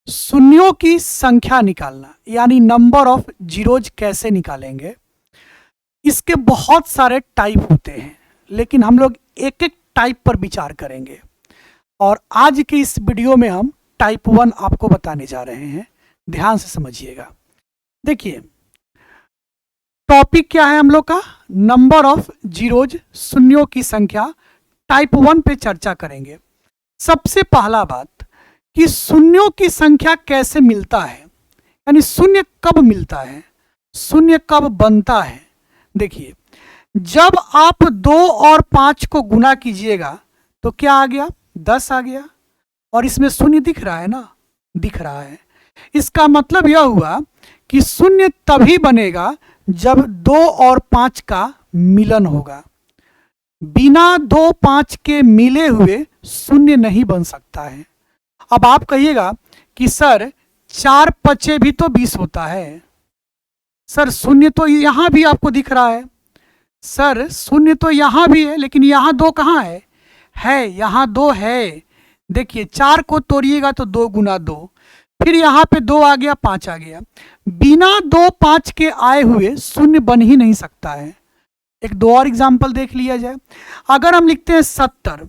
शून्यों की संख्या निकालना यानी नंबर ऑफ जीरोज कैसे निकालेंगे। इसके बहुत सारे टाइप होते हैं, लेकिन हम लोग एक एक टाइप पर विचार करेंगे और आज के इस वीडियो में हम टाइप 1 आपको बताने जा रहे हैं। ध्यान से समझिएगा। देखिए टॉपिक क्या है हम लोग का, नंबर ऑफ जीरोज, शून्यों की संख्या। टाइप 1 पे चर्चा करेंगे। सबसे पहला बात कि शून्यों की संख्या कैसे मिलता है, यानी शून्य कब मिलता है, शून्य कब बनता है। देखिए जब आप 2 और 5 को गुना कीजिएगा तो क्या आ गया, 10 आ गया। और इसमें शून्य दिख रहा है ना, दिख रहा है। इसका मतलब यह हुआ कि शून्य तभी बनेगा जब 2 और 5 का मिलन होगा। बिना 2 5 के मिले हुए शून्य नहीं बन सकता है। अब आप कहिएगा कि सर 4 5 भी तो 20 होता है। सर शून्य तो यहां भी आपको दिख रहा है। सर शून्य तो यहां भी है, लेकिन यहां 2 कहाँ है यहां 2 है। देखिए 4 को तोड़िएगा तो 2 गुना 2, फिर यहां पे 2 आ गया, 5 आ गया। बिना 2 5 के आए हुए शून्य बन ही नहीं सकता है। एक दो और एग्जाम्पल देख लिया जाए। अगर हम लिखते हैं 70,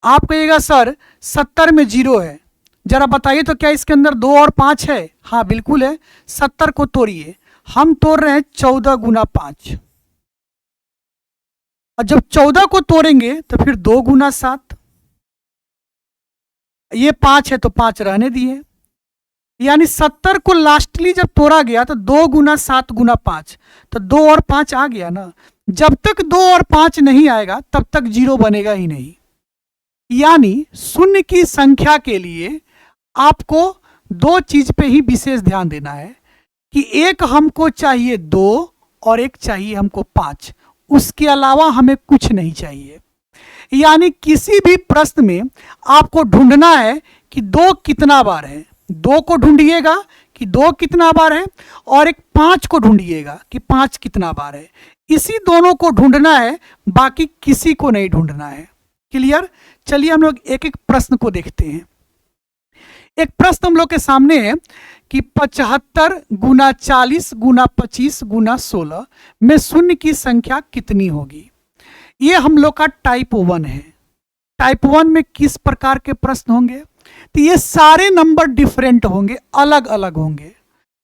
आप कहिएगा सर 70 में 0 है, जरा बताइए तो क्या इसके अंदर 2 और 5 है? हाँ बिल्कुल है। 70 को तोड़िए, हम तोड़ रहे हैं 14 गुना 5, और जब 14 को तोड़ेंगे तो फिर 2 गुना 7, ये 5 है तो 5 रहने दिए। यानी 70 को लास्टली जब तोड़ा गया तो 2 गुना 7 गुना 5, तो 2 और 5 आ गया ना। जब तक 2 और 5 नहीं आएगा तब तक 0 बनेगा ही नहीं। यानी शून्य की संख्या के लिए आपको 2 चीज पे ही विशेष ध्यान देना है कि एक हमको चाहिए 2 और एक चाहिए हमको 5, उसके अलावा हमें कुछ नहीं चाहिए। यानी किसी भी प्रश्न में आपको ढूंढना है कि 2 कितना बार है, 2 को ढूंढिएगा कि 2 कितना बार है, और एक 5 को ढूंढिएगा कि 5 कितना बार है। इसी दोनों को ढूंढना है, बाकी किसी को नहीं ढूंढना है। क्लियर? चलिए हम लोग एक एक प्रश्न को देखते हैं। एक प्रश्न हम लोग के सामने है कि 75 गुना 40 गुना 25 गुना 16 में शून्य की संख्या कितनी होगी। ये हम लोग का टाइप 1 है। टाइप 1 में किस प्रकार के प्रश्न होंगे, तो ये सारे नंबर डिफरेंट होंगे, अलग अलग होंगे।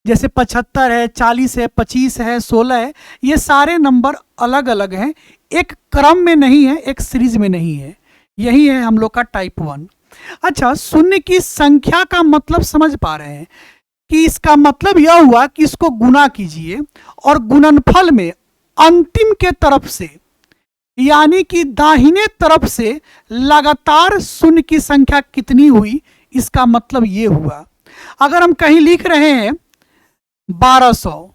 जैसे 75 है, 40 है, 25 है, 16 है, ये सारे नंबर अलग अलग हैं, एक क्रम में नहीं है, एक सीरीज में नहीं है। यही है हम लोग का टाइप 1। अच्छा, शून्य की संख्या का मतलब समझ पा रहे हैं कि इसका मतलब यह हुआ कि इसको गुना कीजिए और गुणनफल में अंतिम के तरफ से, यानी कि दाहिने तरफ से लगातार शून्य की संख्या कितनी हुई, इसका मतलब ये हुआ। अगर हम कहीं लिख रहे हैं 1200,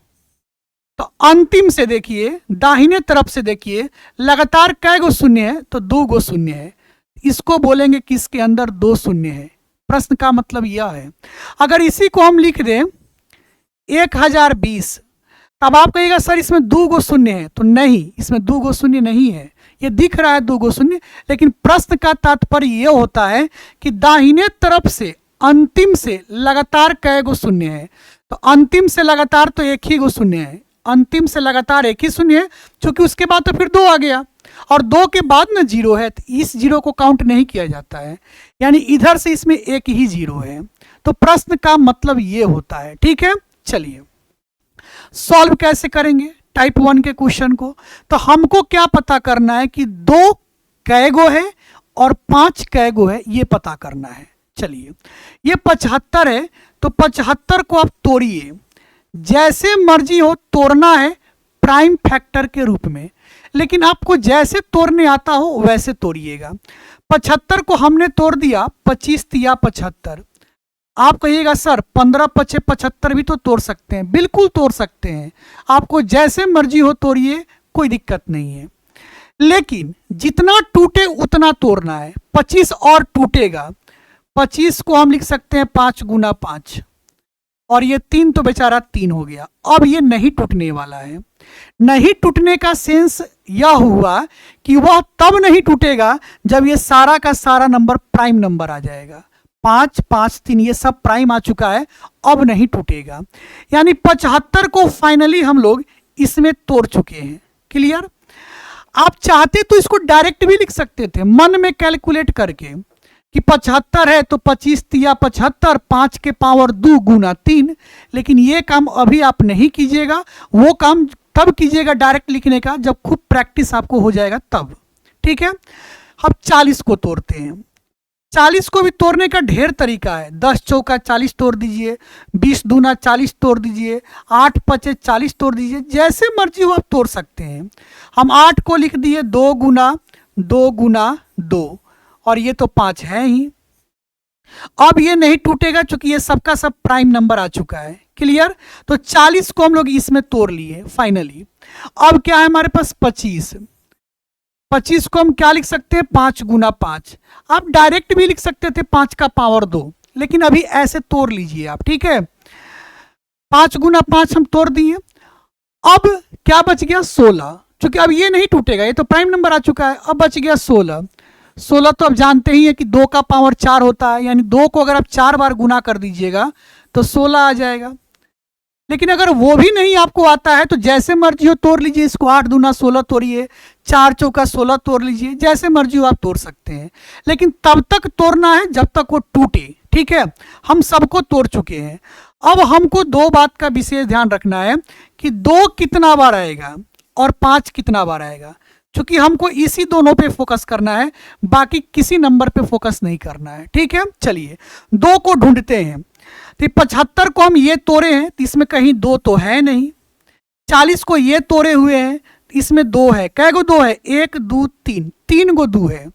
तो अंतिम से देखिए, दाहिने तरफ से देखिए लगातार कै गो शून्य है, तो 2 गो शून्य है। इसको बोलेंगे कि इसके अंदर 2 शून्य है। प्रश्न का मतलब यह है। अगर इसी को हम लिख दें 1020, तब आप कहिएगा सर इसमें 2 गो शून्य है, तो नहीं, इसमें 2 गो शून्य नहीं है। ये दिख रहा है 2 गो शून्य, लेकिन प्रश्न का तात्पर्य यह होता है कि दाहिने तरफ से अंतिम से लगातार कै गो शून्य है। तो अंतिम से लगातार तो एक ही गो शून्य है, अंतिम से लगातार एक ही शून्य है, क्योंकि उसके बाद तो फिर 2 आ गया, और 2 के बाद ना 0 है, तो इस 0 को काउंट नहीं किया जाता है। यानी इधर से इसमें एक ही 0 है। तो प्रश्न का मतलब ये होता है। ठीक है, चलिए सॉल्व कैसे करेंगे टाइप 1 के क्वेश्चन को। तो हमको क्या पता करना है कि 2 कै गो है और 5 कै गो है, ये पता करना है। चलिए ये 75 है, तो 75 को आप तोड़िए, जैसे मर्जी हो तोड़ना है प्राइम फैक्टर के रूप में, लेकिन आपको जैसे तोड़ने आता हो वैसे तोड़िएगा। 75 को हमने तोड़ दिया, 25 तिया 75। आप कहिएगा सर 15 5 75 भी तो तोड़ सकते हैं। बिल्कुल तोड़ सकते हैं, आपको जैसे मर्जी हो तोड़िए, कोई दिक्कत नहीं है। लेकिन जितना टूटे उतना तोड़ना है। 25 और टूटेगा, 25 को हम लिख सकते हैं 5 गुना 5, और ये 3 तो बेचारा 3 हो गया। अब ये नहीं टूटने वाला है। नहीं टूटने का सेंस यह हुआ कि वह तब नहीं टूटेगा जब ये सारा का सारा नंबर प्राइम नंबर आ जाएगा। 5 5 3 ये सब प्राइम आ चुका है, अब नहीं टूटेगा। यानी 75 को फाइनली हम लोग इसमें तोड़ चुके हैं। क्लियर? आप चाहते तो इसको डायरेक्ट भी लिख सकते थे मन में कैलकुलेट करके कि 75 है तो 25 तिया 75, 5 के पावर 2 गुना 3, लेकिन ये काम अभी आप नहीं कीजिएगा। वो काम तब कीजिएगा डायरेक्ट लिखने का जब खूब प्रैक्टिस आपको हो जाएगा तब। ठीक है, अब 40 को तोड़ते हैं। 40 को भी तोड़ने का ढेर तरीका है। 10 चौका 40 तोड़ दीजिए, 20 दूना 40 तोड़ दीजिए, 8 पचे 40 तोड़ दीजिए, जैसे मर्जी हो आप तोड़ सकते हैं। हम 8 को लिख दिए 2 गुना 2 गुना 2, और ये तो 5 है ही। अब ये नहीं टूटेगा क्योंकि ये सबका सब प्राइम नंबर आ चुका है। क्लियर? तो 40 को हम लोग इसमें तोड़ लिए फाइनली। अब क्या है हमारे पास 25। 25 को हम क्या लिख सकते हैं? 5 गुना 5। आप डायरेक्ट भी लिख सकते थे 5 का पावर 2, लेकिन अभी ऐसे तोड़ लीजिए आप। ठीक है, 5 गुना 5 हम तोड़ दिए। अब क्या बच गया? 16। क्योंकि अब ये नहीं टूटेगा, ये तो प्राइम नंबर आ चुका है। अब बच गया 16। 16 तो आप जानते ही है कि 2 का पावर 4 होता है, यानी 2 को अगर आप 4 बार गुना कर दीजिएगा तो 16 आ जाएगा। लेकिन अगर वो भी नहीं आपको आता है तो जैसे मर्जी हो तोड़ लीजिए इसको। 8 दूना 16 तोड़िए, 4 चौका 16 तोड़ लीजिए, जैसे मर्जी हो आप तोड़ सकते हैं। लेकिन तब तक तोड़ना है जब तक वो टूटे। ठीक है, हम सबको तोड़ चुके हैं। अब हमको 2 बात का विशेष ध्यान रखना है कि 2 कितना बार आएगा और 5 कितना बार आएगा, क्योंकि हमको इसी दोनों पे फोकस करना है, बाकी किसी नंबर पे फोकस नहीं करना है। ठीक है, चलिए 2 को ढूंढते हैं। तो 75 को हम ये तोड़े हैं तो इसमें कहीं 2 तो है नहीं। 40 को ये तोड़े हुए हैं तो इसमें 2 है। कै गो 2 है? 1 2 3, 3 गो 2 है।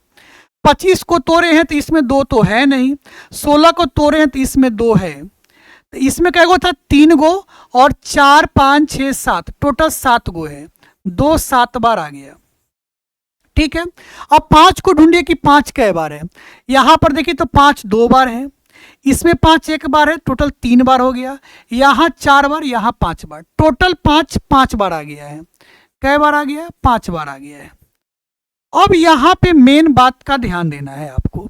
25 को तोड़े हैं तो इसमें 2 तो है नहीं। 16 को तोड़े हैं तो इसमें 2 है। तो इसमें कै गो था? 3 गो, और 4 5 6 7, टोटल 7 गो है। 2 7 बार आ गया। ठीक है, अब 5 को ढूंढिए कि 5 कै बार है। यहां पर देखिए तो 5 2 बार है, इसमें 5 1 बार है, टोटल 3 बार हो गया। यहां 4 बार, यहां 5 बार, टोटल 5 5 बार आ गया है। कै बार आ गया? 5 बार आ गया है। अब यहां पे मेन बात का ध्यान देना है आपको।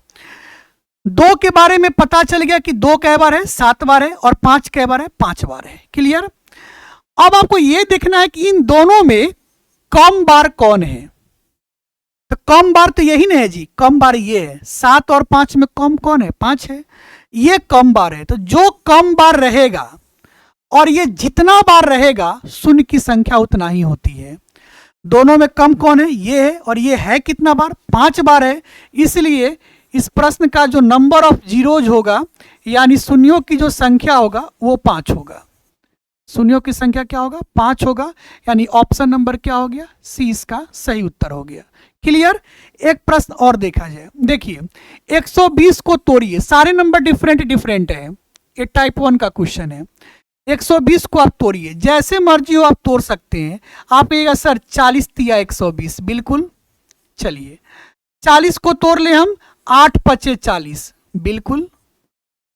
2 के बारे में पता चल गया कि 2 कै बार है? 7 बार है, और 5 कै बार है? 5 बार है। क्लियर? अब आपको यह देखना है कि इन दोनों में कम बार कौन है। तो कम बार तो यही ना है जी, कम बार ये है। 7 और 5 में कम कौन है? 5 है। ये कम बार है, तो जो कम बार रहेगा और ये जितना बार रहेगा शून्य की संख्या उतना ही होती है। दोनों में कम कौन है? ये है, और ये है कितना बार? 5 बार है। इसलिए इस प्रश्न का जो नंबर ऑफ जीरोज होगा, यानी शून्यों की जो संख्या होगा वो 5 होगा। शून्यों की संख्या क्या होगा? 5 होगा। यानी ऑप्शन नंबर क्या हो गया? सी इसका सही उत्तर हो गया। क्लियर? एक प्रश्न और देखा जाए। देखिए 120 को तोड़िए, सारे नंबर डिफरेंट डिफरेंट है, ये टाइप 1 का क्वेश्चन है। 120 को आप तोड़िए, जैसे मर्जी हो आप तोड़ सकते हैं। आप कहिएगा सर 40 तिया 120, बिल्कुल। चलिए 40 को तोड़ ले हम, 8 पचे 40, बिल्कुल।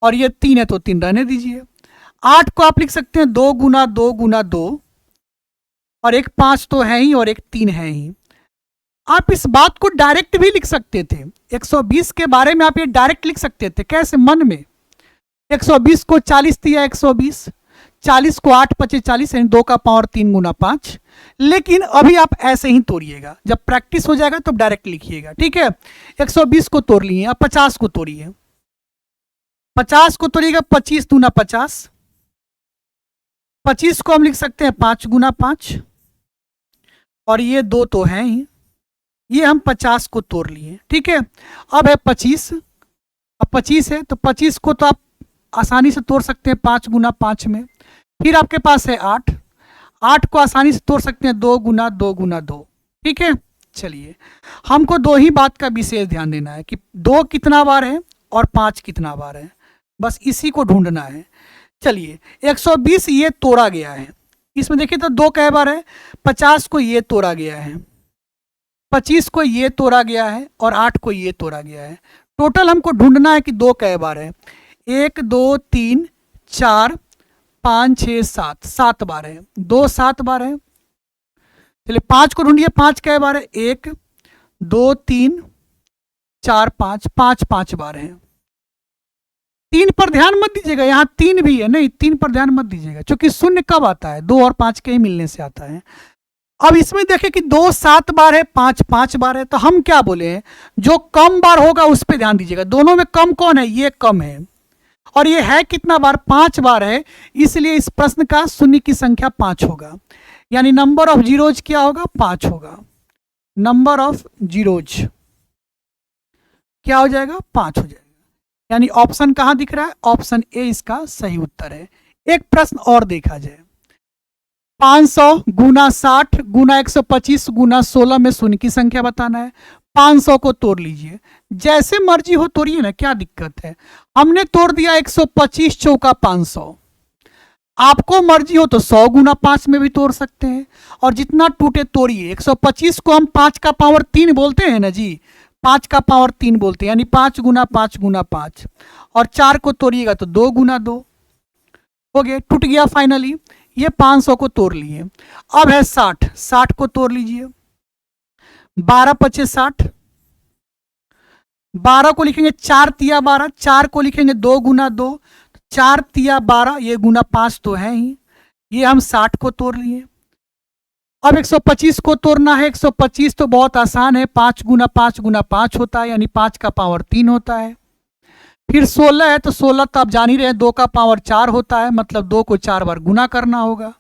और ये 3 है तो 3 रहने दीजिए। 8 को आप लिख सकते हैं 2 गुना 2 गुना 2, और एक 5 तो है ही और एक 3 है ही। आप इस बात को डायरेक्ट भी लिख सकते थे। 120 के बारे में आप ये डायरेक्ट लिख सकते थे। कैसे? मन में 120 को 40 दिया 120, 40 को 8 पचे 40, यानी 2 का पावर 3 गुना 5। लेकिन अभी आप ऐसे ही तोड़िएगा, जब प्रैक्टिस हो जाएगा तो डायरेक्ट लिखिएगा। ठीक है, 120 को तोड़ लिए। अब 50 को तोड़िए। 50 को तोड़िएगा, 25 दूना 50। 25 को हम लिख सकते हैं 5 गुना 5, और ये 2 तो है ही। ये हम 50 को तोड़ लिए। ठीक है, अब है 25। अब 25 है तो 25 को तो आप आसानी से तोड़ सकते हैं 5 गुना 5 में। फिर आपके पास है 8। 8 को आसानी से तोड़ सकते हैं 2 गुना 2 गुना 2। ठीक है, चलिए हमको 2 ही बात का विशेष ध्यान देना है कि 2 कितना बार है और 5 कितना बार है, बस इसी को ढूंढना है। चलिए 120 ये तोड़ा गया है, इसमें देखिए तो 2 कै बार है। 50 को ये तोड़ा गया है, 25 को ये तोड़ा गया है, और 8 को ये तोड़ा गया है। टोटल हमको ढूंढना है कि 2 कै बार है। 1 2 3 4 5 6 7, 7 बार है। 2 7 बार है। चलिए 5 को ढूंढिए, 5 कै बार है? 1 2 3 4 5, 5 5 बार है। 3 पर ध्यान मत दीजिएगा, यहाँ 3 भी है, नहीं 3 पर ध्यान मत दीजिएगा, क्योंकि शून्य कब आता है, 2 और 5 के ही मिलने से आता है। अब इसमें देखें कि 2 7 बार है, 5 5 बार है, तो हम क्या बोले हैं, जो कम बार होगा उस पर ध्यान दीजिएगा। दोनों में कम कौन है, ये कम है, और ये है कितना बार, 5 बार है, इसलिए इस प्रश्न का शून्य की संख्या 5 होगा, यानी नंबर ऑफ जीरोज क्या होगा, 5 होगा। नंबर ऑफ जीरोज क्या हो जाएगा, 5 हो जाएगा, यानी ऑप्शन कहां दिख रहा है, ऑप्शन ए इसका सही उत्तर है। एक प्रश्न और देखा जाए, 500 गुना 60 गुना 125 गुना 16 में शून्य की संख्या बताना है। 500 को तोड़ लीजिए, जैसे मर्जी हो तोड़िए ना, क्या दिक्कत है। हमने तोड़ दिया 125 चौका 500, आपको मर्जी हो तो 100 गुना 5 में भी तोड़ सकते हैं, और जितना टूटे तोड़िए। 125 को हम 5 का पावर 3 बोलते हैं ना जी, 5 का पावर 3 बोलते हैं, यानी 5 गुना 5 गुना 5, और 4 को तोड़िएगा तो 2 गुना 2 हो गया, टूट गया फाइनली। ये 500 को तोड़ लिए। अब है 60, 60 को तोड़ लीजिए, 12 पचे 60, 12 को लिखेंगे 4 तिया 12, 4 को लिखेंगे 2 गुना 2, 4 तिया 12, ये गुना 5 तो है ही, ये हम 60 को तोड़ लिए। अब 125 को तोड़ना है, 125 तो बहुत आसान है, 5 गुना 5 गुना 5 होता है, यानी 5 का पावर 3 होता है। फिर 16 है, तो 16 तो आप जान ही रहे हैं 2 का पावर 4 होता है, मतलब 2 को 4 बार गुना करना होगा।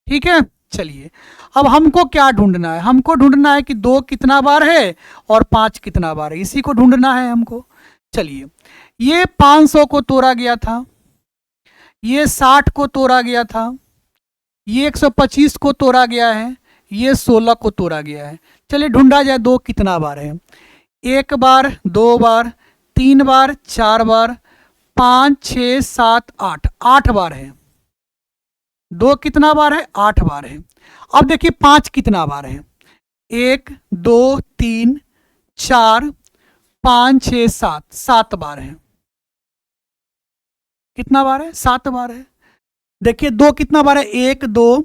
ठीक है, चलिए अब हमको क्या ढूंढना है, हमको ढूंढना है कि 2 कितना बार है और 5 कितना बार है, इसी को ढूंढना है हमको। चलिए, ये 500 को तोड़ा गया था, ये 60 को तोड़ा गया था, ये 125 को तोड़ा गया है, ये 16 को तोड़ा गया है। चलिए ढूंढा जाए 2 कितना बार है। 1 बार, 2 बार, 3 बार, 4 बार, 5 6 7 8, 8 बार है। 2 कितना बार है, 8 बार है। अब देखिए 5 कितना बार है, 1 2 3 4 5 6 7, 7 बार है। कितना बार है, 7 बार है। देखिए 2 कितना बार है, 1 2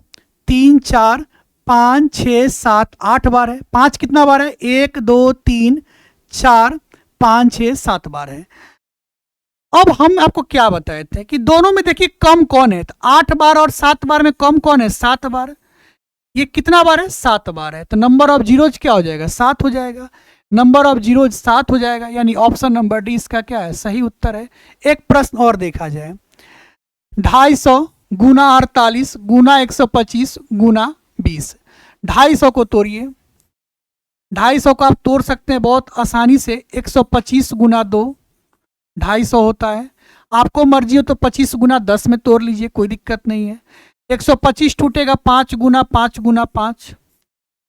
3 4 5 6 7 8 बार है। 5 कितना बार है, 1 2 3 4 5 6 7 बार है। अब हम आपको क्या बताए थे कि दोनों में देखिए कम कौन है, तो 8 बार और 7 बार में कम कौन है, 7 बार। ये कितना बार है, 7 बार है, तो नंबर ऑफ जीरोज क्या हो जाएगा, 7 हो जाएगा। नंबर ऑफ जीरोज 7 हो जाएगा, यानी ऑप्शन नंबर डी इसका क्या है, सही उत्तर है। एक प्रश्न और देखा जाए, 250 गुना 48 गुना 125 गुना 20। 250 को तोड़िए, 250 को आप तोड़ सकते हैं बहुत आसानी से, 125 गुना 2 250 होता है। आपको मर्जी हो तो 25 गुना 10 में तोड़ लीजिए, कोई दिक्कत नहीं है। 125 टूटेगा 5 गुना 5 गुना 5,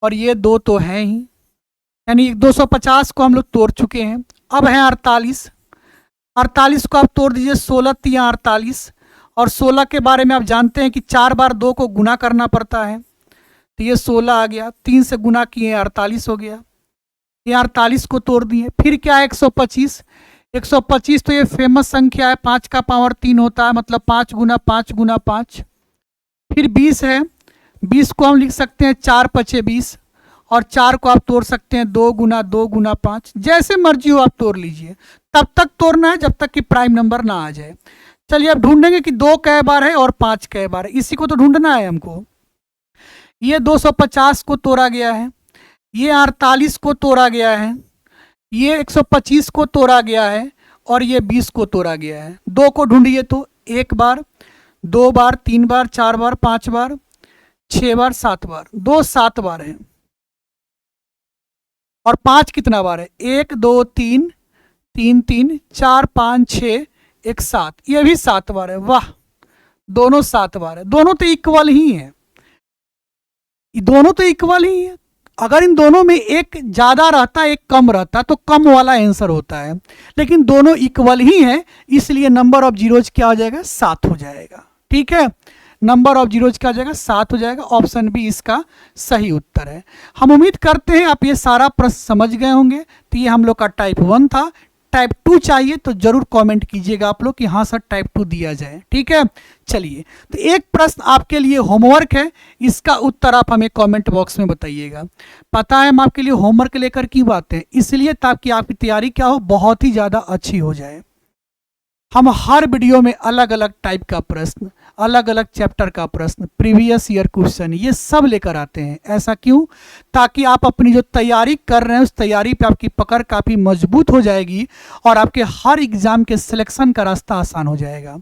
और ये 2 तो है ही, यानी 250 को हम लोग तोड़ चुके हैं। अब है 48, 48 को आप तोड़ दीजिए, 16 तिया 48, और 16 के बारे में आप जानते हैं कि 4 बार 2 को गुना करना पड़ता है, तो ये 16 आ गया, 3 से गुना किए 48 हो गया। ये 48 को तोड़ दिए। फिर क्या है, 125, 125 तो ये फेमस संख्या है, 5 का पावर 3 होता है, मतलब 5 गुना 5 गुना 5। फिर 20 है, 20 को हम लिख सकते हैं 4 पचे 20, और 4 को आप तोड़ सकते हैं 2 गुना 2 गुना 5, जैसे मर्जी हो आप तोड़ लीजिए। तब तक तोड़ना है जब तक कि प्राइम नंबर ना आ जाए। चलिए अब ढूंढेंगे कि 2 कै बार है और 5 कै बार है, इसी को तो ढूंढना है हमको। ये 250 को तोड़ा गया है, ये 48 को तोड़ा गया है, ये 125 को तोड़ा गया है, और ये 20 को तोड़ा गया है। 2 को ढूंढिए तो 1 बार, 2 बार, 3 बार, 4 बार, 5 बार, 6 बार, 7 बार। 2 7 बार है, और 5 कितना बार है, 1 2 3 3 3 4 5 6 1 7, ये भी 7 बार है। वाह, दोनों 7 बार है, दोनों तो इक्वल ही है, दोनों तो इक्वल ही है। अगर इन दोनों में एक ज़्यादा रहता एक कम रहता तो कम वाला आंसर होता है, लेकिन दोनों इक्वल ही हैं, इसलिए नंबर ऑफ जीरोज क्या हो जाएगा, 7 हो जाएगा। ठीक है, नंबर ऑफ जीरोज क्या हो जाएगा, 7 हो जाएगा। ऑप्शन बी इसका सही उत्तर है। हम उम्मीद करते हैं आप ये सारा प्रश्न समझ गए होंगे। तो ये हम लोग का टाइप 1 था। टाइप 2 चाहिए तो जरूर कमेंट कीजिएगा आप लोग कि हाँ सर टाइप 2 दिया जाए। ठीक है, चलिए तो एक प्रश्न आपके लिए होमवर्क है, इसका उत्तर आप हमें कमेंट बॉक्स में बताइएगा। पता है हम आपके लिए होमवर्क लेकर क्यों आते हैं, इसलिए ताकि आपकी तैयारी क्या हो, बहुत ही ज़्यादा अच्छी हो जाए। हम हर वीडियो में अलग अलग टाइप का प्रश्न, अलग अलग चैप्टर का प्रश्न, प्रीवियस ईयर क्वेश्चन, ये सब लेकर आते हैं। ऐसा क्यों? ताकि आप अपनी जो तैयारी कर रहे हैं उस तैयारी पे आपकी पकड़ काफ़ी मजबूत हो जाएगी और आपके हर एग्जाम के सिलेक्शन का रास्ता आसान हो जाएगा।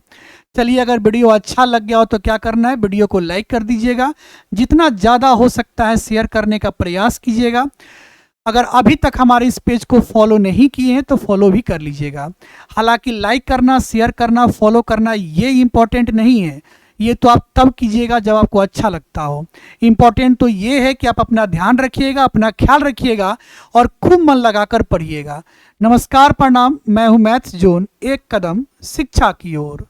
चलिए, अगर वीडियो अच्छा लग गया हो तो क्या करना है, वीडियो को लाइक कर दीजिएगा, जितना ज़्यादा हो सकता है शेयर करने का प्रयास कीजिएगा। अगर अभी तक हमारे इस पेज को फॉलो नहीं किए हैं तो फॉलो भी कर लीजिएगा। हालांकि लाइक करना, शेयर करना, फॉलो करना ये इम्पोर्टेंट नहीं है, ये तो आप तब कीजिएगा जब आपको अच्छा लगता हो। इम्पोर्टेंट तो ये है कि आप अपना ध्यान रखिएगा, अपना ख्याल रखिएगा और खूब मन लगाकर पढ़िएगा। नमस्कार, प्रणाम, मैं हूँ मैथ्स जोन, एक कदम शिक्षा की ओर।